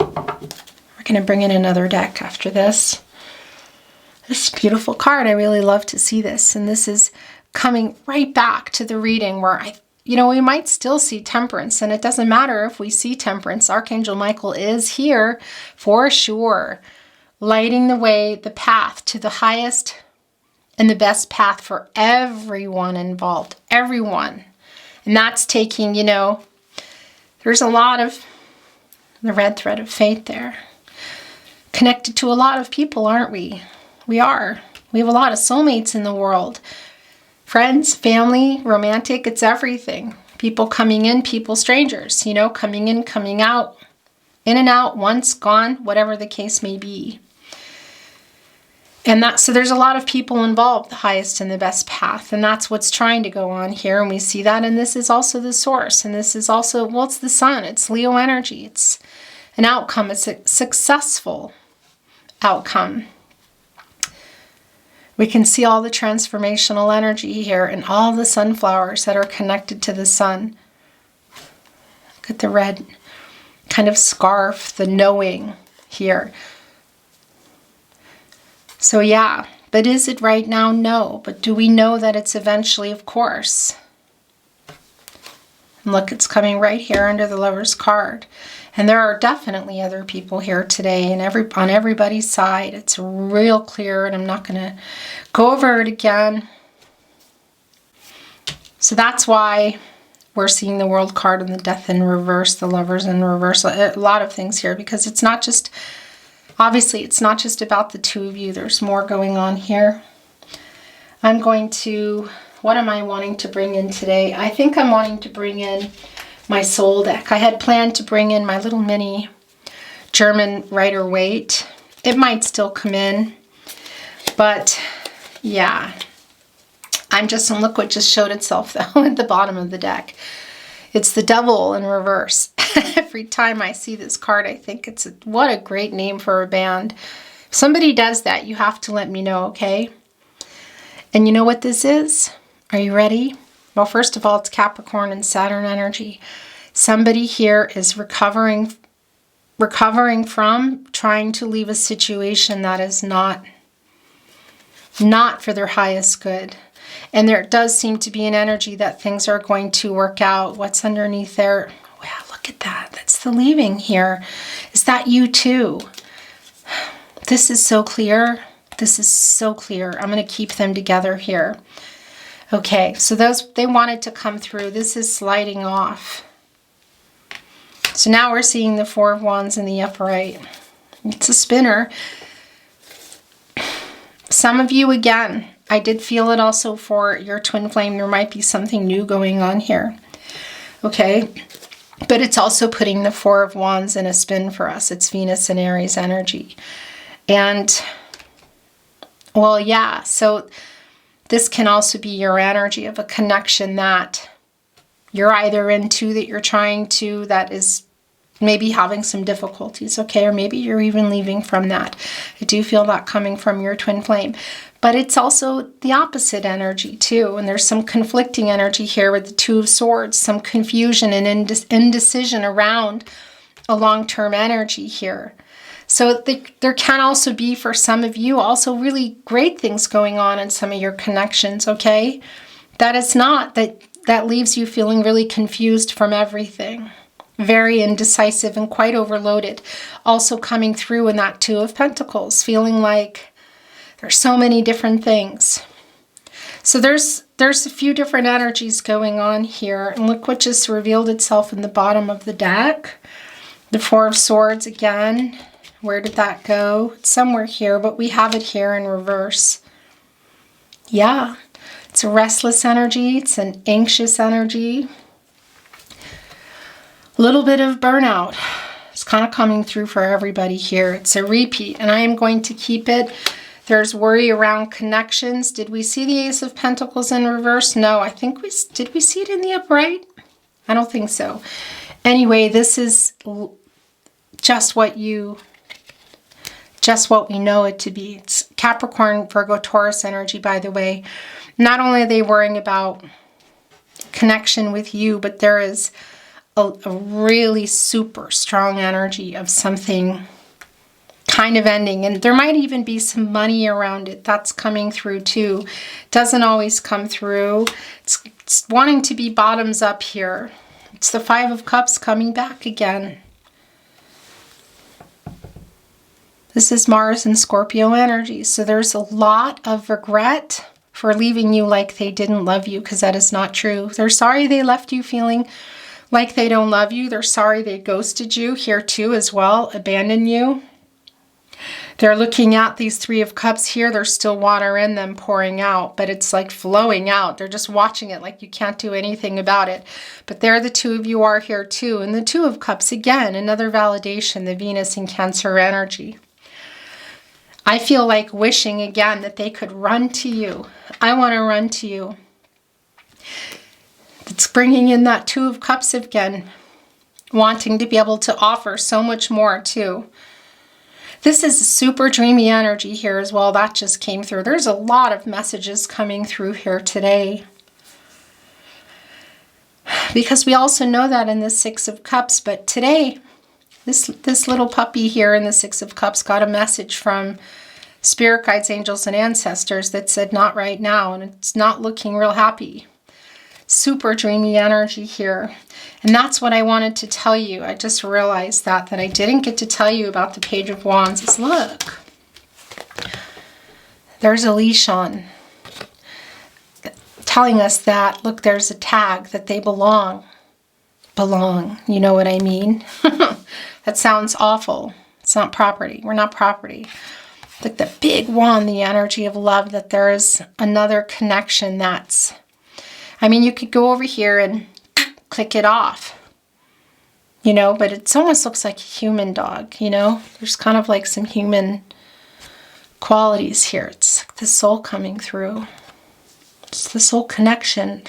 We're going to bring in another deck after this. This beautiful card. I really love to see this. And this is coming right back to the reading where we might still see temperance, and it doesn't matter if we see temperance. Archangel Michael is here for sure, lighting the way, the path to the highest and the best path for everyone involved, everyone. And that's taking, there's a lot of the red thread of fate there. Connected to a lot of people, aren't we? We are. We have a lot of soulmates in the world. Friends, family, romantic, it's everything. People coming in, people strangers, coming in, coming out, in and out, once, gone, whatever the case may be. And so there's a lot of people involved, the highest and the best path. And that's what's trying to go on here. And we see that. And this is also the source. And this is also, it's the sun. It's Leo energy. It's an outcome. It's a successful outcome. We can see all the transformational energy here and all the sunflowers that are connected to the sun. Look at the red kind of scarf, the knowing here. So yeah, but is it right now? No. But do we know that it's eventually? Of course. And look, it's coming right here under the Lover's card. And there are definitely other people here today, and on everybody's side. It's real clear, and I'm not going to go over it again. So that's why we're seeing the World card and the Death in reverse, the Lovers in reverse, a lot of things here, because it's not just, obviously, it's not just about the two of you. There's more going on here. I'm going to, what am I wanting to bring in today? I think I'm wanting to bring in my soul deck. I had planned to bring in my little mini German Rider-Waite. It might still come in, but yeah. And look what just showed itself though at the bottom of the deck. It's the Devil in reverse. Every time I see this card, I think what a great name for a band. If somebody does that, you have to let me know, okay? And you know what this is? Are you ready? Well, first of all, it's Capricorn and Saturn energy. Somebody here is recovering from trying to leave a situation that is not for their highest good. And there does seem to be an energy that things are going to work out. What's underneath there? Wow, look at that. That's the leaving here. Is that you too? This is so clear. This is so clear. I'm going to keep them together here. Okay, so they wanted to come through. This is sliding off. So now we're seeing the Four of Wands in the upright. It's a spinner. Some of you, again, I did feel it also for your twin flame. There might be something new going on here. Okay, but it's also putting the Four of Wands in a spin for us. It's Venus and Aries energy. And, well, yeah, so this can also be your energy of a connection that you're either into, that you're trying to, that is maybe having some difficulties, okay? Or maybe you're even leaving from that. I do feel that coming from your twin flame. But it's also the opposite energy too. And there's some conflicting energy here with the Two of Swords, some confusion and indecision around a long-term energy here. So there can also be, for some of you, also really great things going on in some of your connections, okay? That is not, that leaves you feeling really confused from everything. Very indecisive and quite overloaded. Also coming through in that Two of Pentacles, feeling like there's so many different things. So there's a few different energies going on here. And look what just revealed itself in the bottom of the deck. The Four of Swords again. Where did that go? It's somewhere here, but we have it here in reverse. Yeah, it's a restless energy. It's an anxious energy. A little bit of burnout. It's kind of coming through for everybody here. It's a repeat, and I am going to keep it. There's worry around connections. Did we see the Ace of Pentacles in reverse? No, I think did we see it in the upright? I don't think so. Anyway, this is just what we know it to be. It's Capricorn, Virgo, Taurus energy, by the way. Not only are they worrying about connection with you, but there is a really super strong energy of something kind of ending. And there might even be some money around it that's coming through too. Doesn't always come through. It's wanting to be bottoms up here. It's the Five of Cups coming back again. This is Mars and Scorpio energy. So there's a lot of regret for leaving you like they didn't love you, because that is not true. They're sorry they left you feeling like they don't love you. They're sorry they ghosted you here too as well, abandoned you. They're looking at these Three of Cups here. There's still water in them pouring out, but it's like flowing out. They're just watching it like you can't do anything about it. But there the two of you are here too. And the Two of Cups, again, another validation, the Venus and Cancer energy. I feel like wishing again that they could run to you. I want to run to you. It's bringing in that Two of Cups again, wanting to be able to offer so much more too. This is a super dreamy energy here as well. That just came through. There's a lot of messages coming through here today. Because we also know that in the Six of Cups, but today, this little puppy here in the Six of Cups got a message from spirit guides, angels, and ancestors that said, not right now, and it's not looking real happy. Super dreamy energy here. And that's what I wanted to tell you. I just realized that I didn't get to tell you about the Page of Wands. Is look, there's a leash on, telling us that, look, there's a tag that they belong. Belong, you know what I mean? That sounds awful. It's not property. We're not property. Like the big wand, the energy of love, that there is another connection that's, I mean, you could go over here and click it off, you know, but it almost looks like a human dog, you know? There's kind of like some human qualities here. It's the soul coming through. It's the soul connection.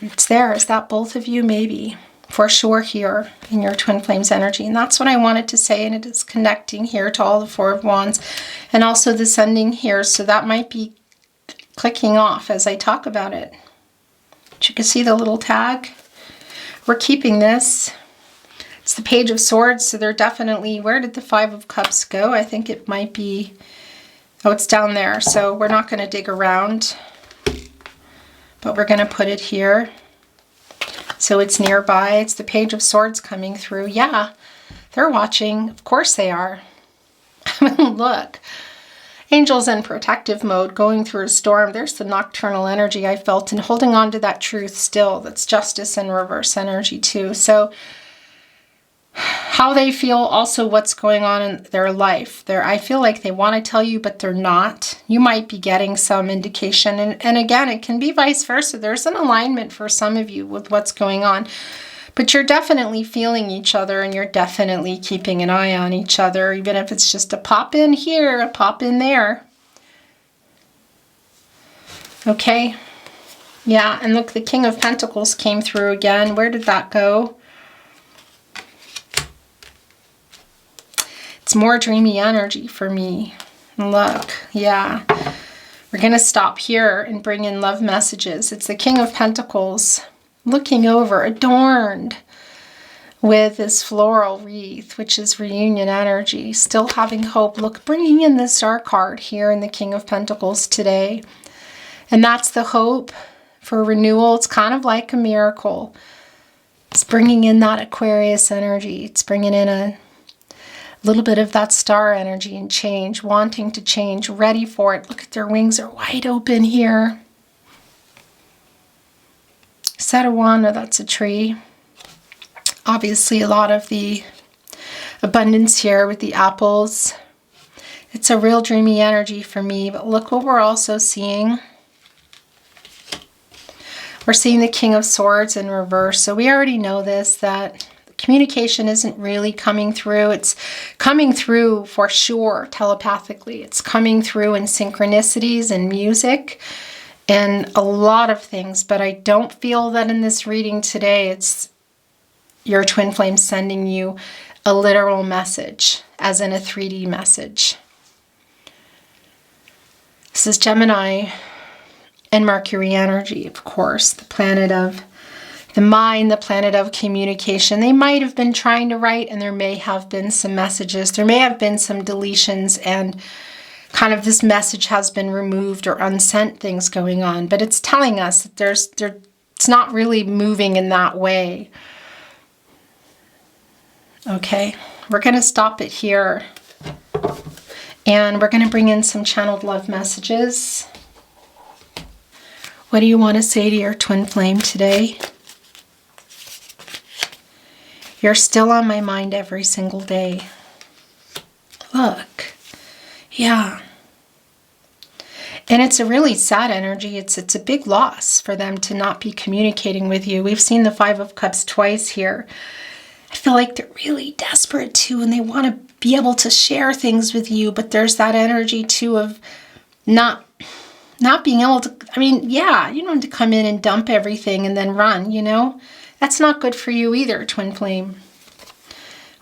It's there. Is that both of you? Maybe. For sure here in your Twin Flames energy. And that's what I wanted to say. And it is connecting here to all the Four of Wands. And also this ending here. So that might be clicking off as I talk about it. But you can see the little tag. We're keeping this. It's the Page of Swords. So they're definitely, where did the Five of Cups go? I think it might be, oh, it's down there. So we're not going to dig around. But we're going to put it here. So it's nearby. It's the Page of Swords coming through. Yeah, they're watching. Of course they are. I mean, look. Angels in protective mode, going through a storm. There's the nocturnal energy I felt, and holding on to that truth still. That's justice in reverse energy too. So how they feel, also what's going on in their life. I feel like they want to tell you, but they're not. You might be getting some indication. And again, it can be vice versa. There's an alignment for some of you with what's going on. But you're definitely feeling each other, and you're definitely keeping an eye on each other, even if it's just a pop in here, a pop in there. Okay. Yeah, and look, the King of Pentacles came through again. Where did that go? It's more dreamy energy for me. Look, yeah. We're going to stop here and bring in love messages. It's the King of Pentacles looking over, adorned with this floral wreath, which is reunion energy. Still having hope. Look, bringing in the Star card here in the King of Pentacles today. And that's the hope for renewal. It's kind of like a miracle. It's bringing in that Aquarius energy. It's bringing in a little bit of that star energy and change, wanting to change, ready for it. Look at their wings are wide open here. Setawana, that's a tree. Obviously a lot of the abundance here with the apples. It's a real dreamy energy for me, but look what we're also seeing. We're seeing the King of Swords in reverse. So we already know this, that communication isn't really coming through. It's coming through for sure telepathically. It's coming through in synchronicities and music and a lot of things. But I don't feel that in this reading today it's your twin flame sending you a literal message, as in a 3D message. This is Gemini and Mercury energy, of course, the planet of the mind, the planet of communication. They might have been trying to write, and there may have been some messages. There may have been some deletions, and kind of this message has been removed or unsent things going on. But it's telling us that it's not really moving in that way. Okay, we're going to stop it here. And we're going to bring in some channeled love messages. What do you want to say to your twin flame today? You're still on my mind every single day. Look. Yeah. And it's a really sad energy. It's a big loss for them to not be communicating with you. We've seen the Five of Cups twice here. I feel like they're really desperate too, and they want to be able to share things with you, but there's that energy too of not being able to, I mean, yeah, you don't have to come in and dump everything and then run, you know? That's not good for you either, twin flame.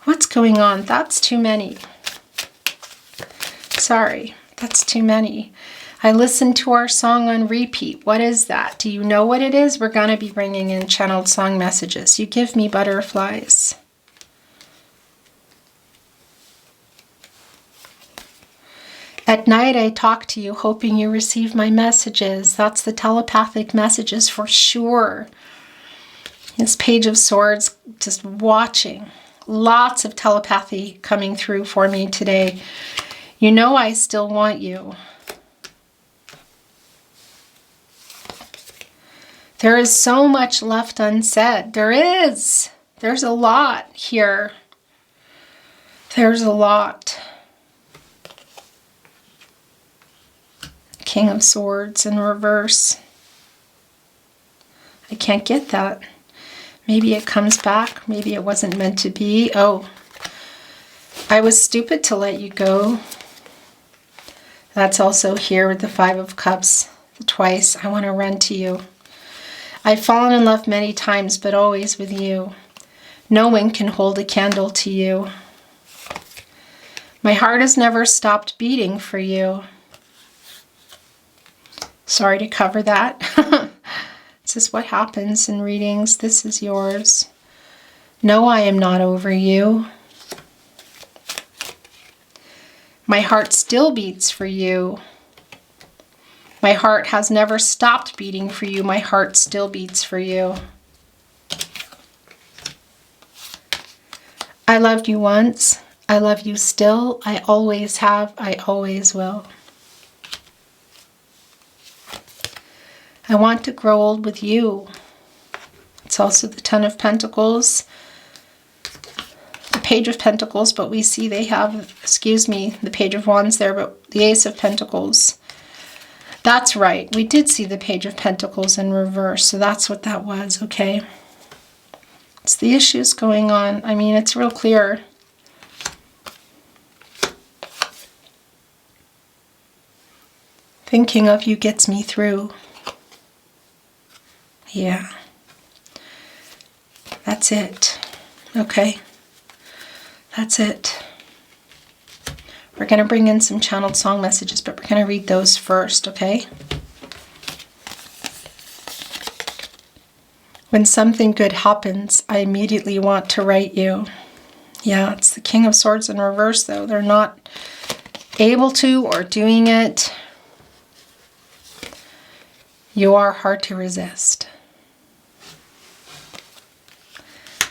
What's going on? That's too many. Sorry, that's too many. I listened to our song on repeat. What is that? Do you know what it is? We're going to be bringing in channeled song messages. You give me butterflies. At night, I talk to you, hoping you receive my messages. That's the telepathic messages for sure. This Page of Swords, just watching. Lots of telepathy coming through for me today. You know I still want you. There is so much left unsaid. There is. There's a lot here. There's a lot. King of Swords in reverse. I can't get that. Maybe it comes back. Maybe it wasn't meant to be. Oh, I was stupid to let you go. That's also here with the Five of Cups. Twice. I want to run to you. I've fallen in love many times, but always with you. No one can hold a candle to you. My heart has never stopped beating for you. Sorry to cover that. This is what happens in readings. This is yours. No, I am not over you. My heart still beats for you. My heart has never stopped beating for you. My heart still beats for you. I loved you once. I love you still. I always have. I always will. I want to grow old with you. It's also the Ten of Pentacles. The Page of Pentacles, but we see they have, excuse me, the Page of Wands there, but the Ace of Pentacles. That's right. We did see the Page of Pentacles in reverse, so that's what that was, okay? It's the issues going on. I mean, it's real clear. Thinking of you gets me through. Yeah. That's it. Okay. That's it. We're going to bring in some channeled song messages, but we're going to read those first, okay? When something good happens, I immediately want to write you. Yeah, it's the King of Swords in reverse, though. They're not able to or doing it. You are hard to resist.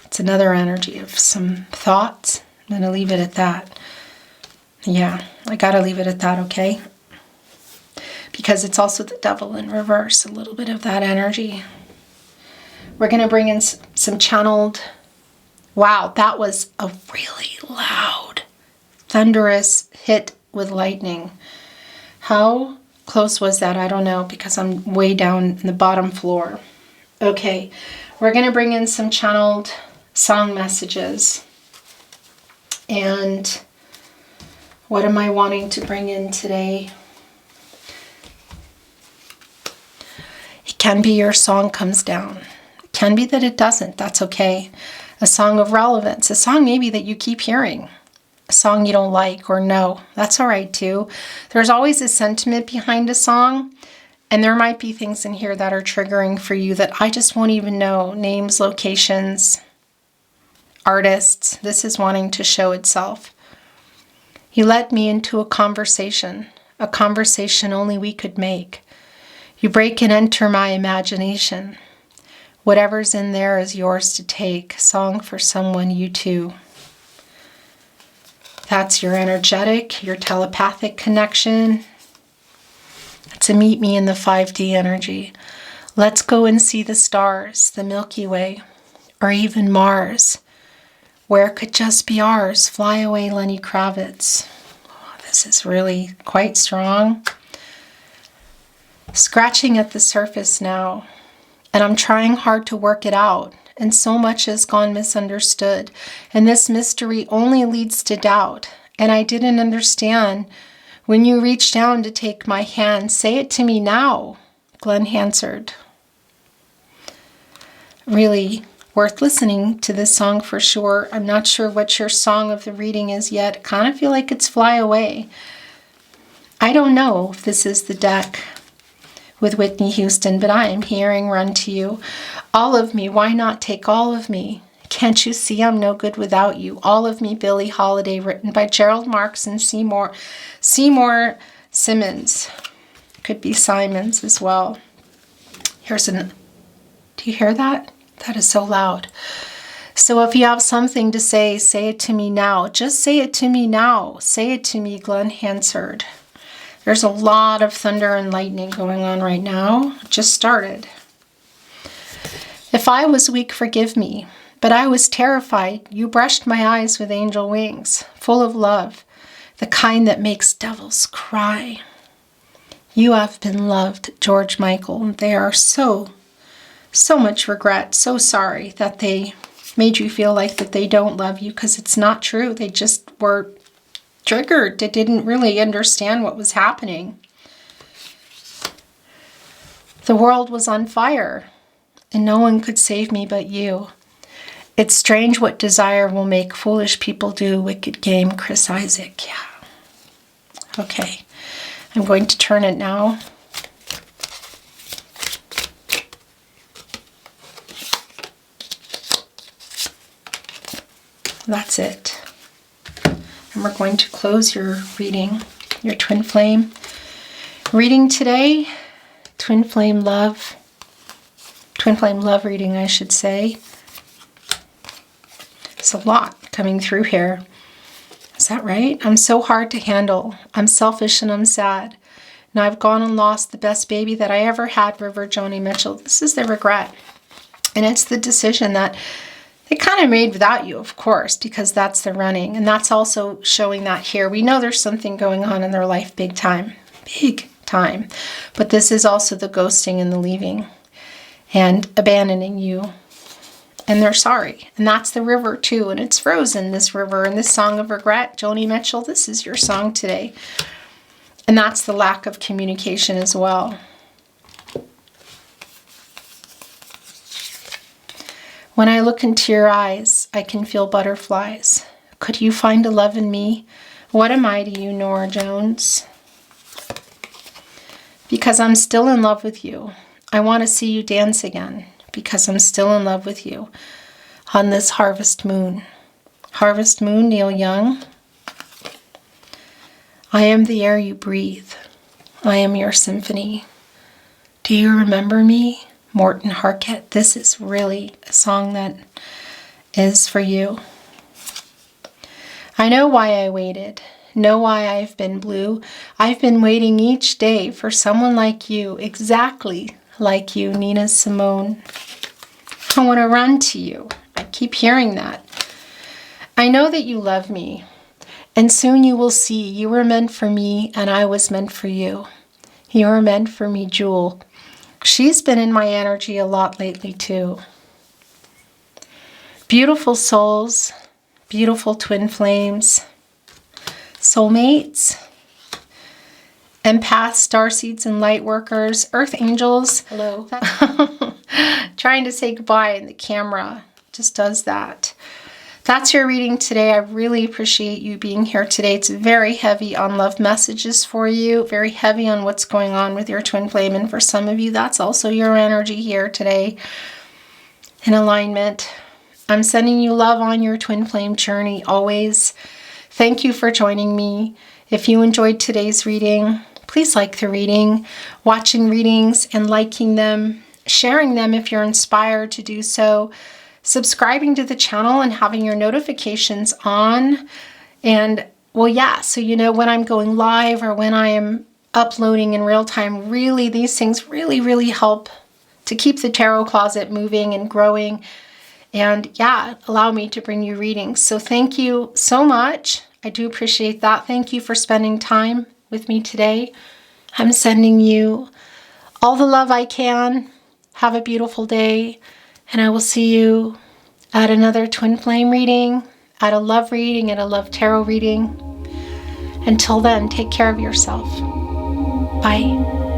It's another energy of some thoughts. I'm going to leave it at that. Yeah, I got to leave it at that, okay? Because it's also the Devil in reverse, a little bit of that energy. We're going to bring in some channeled... Wow, that was a really loud, thunderous hit with lightning. How close was that? I don't know, because I'm way down in the bottom floor. Okay, we're going to bring in some channeled song messages. And what am I wanting to bring in today? It can be your song comes down. It can be that it doesn't. That's okay. A song of relevance. A song maybe that you keep hearing. A song you don't like or know. That's all right too. There's always a sentiment behind a song. And there might be things in here that are triggering for you that I just won't even know. Names, locations, artists. This is wanting to show itself. You let me into a conversation only we could make. You break and enter my imagination. Whatever's in there is yours to take. Song for someone, you too. That's your energetic, your telepathic connection. To meet me in the 5D energy. Let's go and see the stars, the Milky Way, or even Mars, where it could just be ours. Fly away, Lenny Kravitz. Oh, this is really quite strong. Scratching at the surface now, and I'm trying hard to work it out, and so much has gone misunderstood, and this mystery only leads to doubt, and I didn't understand. When you reach down to take my hand, say it to me now, Glenn Hansard. Really worth listening to this song for sure. I'm not sure what your song of the reading is yet. I kind of feel like it's Fly Away. I don't know if this is the deck with Whitney Houston, but I am hearing Run to You. All of me, why not take all of me? Can't you see I'm no good without you? All of Me, Billie Holiday, written by Gerald Marks and Seymour Simmons. Could be Simons as well. Do you hear that? That is so loud. So if you have something to say it to me now. Just say it to me now. Say it to me, Glenn Hansard. There's a lot of thunder and lightning going on right now. It just started. If I was weak, forgive me. But I was terrified. You brushed my eyes with angel wings, full of love, the kind that makes devils cry. You have been loved, George Michael. They are so much regret, so sorry that they made you feel like that they don't love you, because it's not true. They just were triggered. They didn't really understand what was happening. The world was on fire, and no one could save me but you. It's strange what desire will make foolish people do. Wicked game, Chris Isaac. Yeah. Okay. I'm going to turn it now. That's it. And we're going to close your reading, your twin flame reading today. Twin flame love reading, I should say. It's a lot coming through here. Is that right? I'm so hard to handle. I'm selfish and I'm sad. And I've gone and lost the best baby that I ever had, River Joni Mitchell. This is the regret. And it's the decision that they kind of made without you, of course, because that's the running. And that's also showing that here. We know there's something going on in their life big time. Big time. But this is also the ghosting and the leaving and abandoning you. And they're sorry. And that's the river too. And it's frozen, this river. And this song of regret, Joni Mitchell, this is your song today. And that's the lack of communication as well. When I look into your eyes, I can feel butterflies. Could you find a love in me? What am I to you, Nora Jones? Because I'm still in love with you. I want to see you dance again. Because I'm still in love with you on this harvest moon. Harvest moon, Neil Young. I am the air you breathe. I am your symphony. Do you remember me? Morton Harkett. This is really a song that is for you. I know why I waited. Know why I've been blue. I've been waiting each day for someone like you, exactly like you, Nina Simone. I want to run to you. I keep hearing that. I know that you love me, and soon you will see you were meant for me and I was meant for you. You were meant for me, Jewel. She's been in my energy a lot lately too. Beautiful souls, beautiful twin flames, soulmates, empaths, starseeds, and light workers, earth angels. Hello. Trying to say goodbye and the camera just does that. That's your reading today. I really appreciate you being here today. It's very heavy on love messages for you, very heavy on what's going on with your twin flame. And for some of you, that's also your energy here today in alignment. I'm sending you love on your twin flame journey always. Thank you for joining me. If you enjoyed today's reading, please like the reading, watching readings and liking them, sharing them if you're inspired to do so, subscribing to the channel and having your notifications on. And well, yeah, so you know when I'm going live or when I am uploading in real time. Really, these things really help to keep the tarot closet moving and growing. And yeah, allow me to bring you readings. So thank you so much. I do appreciate that. Thank you for spending time with me today. I'm sending you all the love I can. Have a beautiful day. And I will see you at another twin flame reading, at a love reading, at a love tarot reading. Until then, take care of yourself. Bye.